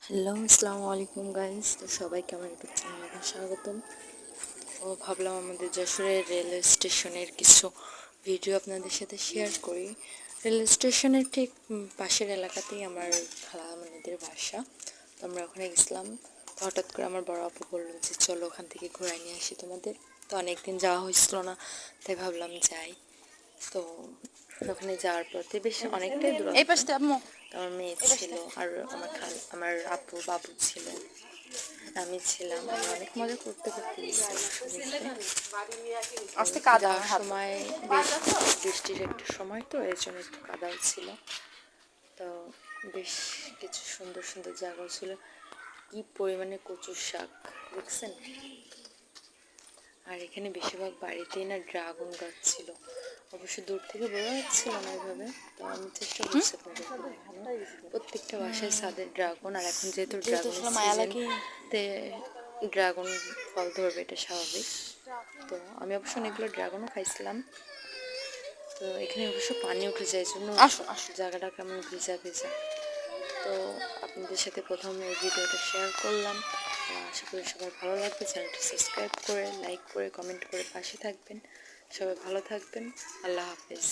Hello, আসসালামু আলাইকুম guys. তো সবাইকে আমার ইউটিউব চ্যানেলে স্বাগতম। ও ভাবলাম আমাদের যশোরের রেলওয়ে স্টেশনের কিছু ভিডিও আপনাদের সাথে শেয়ার করি। রেলওয়ে স্টেশনের ঠিক পাশের এলাকাতেই আমার খালামণিদের বাসা। তো আমরা ওখানে গেছিলাম। তো হঠাৎ করে আমার বড় আপু বললো যে চলো ওখান থেকে ঘুরাই নিয়ে আসি তোমাদের। তো অনেকদিন যাওয়া হয়েছিল না, তাই ভাবলাম যাই। তো ওখানে যাওয়ার পথে বেশ অনেকটাই এই দূরত্ব। পাশটা আম্মু। আমার মেয়ে ছিল আর আমার আপু বাবু ছিল, আমি ছিলাম। আমরা অনেক মজা করতে করতে আস্তে কাদা যাওয়ার আমার হাত। সময় বেশ বৃষ্টির একটা সময়, তো এর জন্য একটু কাদাও ছিল। তো বেশ কিছু সুন্দর সুন্দর জায়গাও ছিল। কি পরিমাণে কচুর শাক দেখছেন। আর এখানে বেশিরভাগ বাড়িতেই না ড্রাগন গাছ ছিল। অবশ্য দূর থেকে বোঝা যাচ্ছিল না এভাবে, তো আমি চেষ্টা করছি আপনাদের দেখানো। প্রত্যেকটা বাসায় ছাদের ড্রাগন, আর এখন যেহেতু ড্রাগনের মায়া সিজন, লাগে। তে ড্রাগন ফল ধরবে, এটা স্বাভাবিক। তো আমি অবশ্য অনেকগুলো ড্রাগনও খাইছিলাম। তো এখানে অবশ্য পানি উঠে যায়, জন্য জায়গাটা কেমন ভিজা ভিজা। তো আপনাদের সাথে প্রথমে এই ভিডিওটা শেয়ার করলাম। আশা করি সবার ভালো লাগবে। চ্যানেলটি সাবস্ক্রাইব করে, লাইক করে, কমেন্ট করে পাশে থাকবেন। সবাই ভালো থাকবেন। আল্লাহ হাফেজ।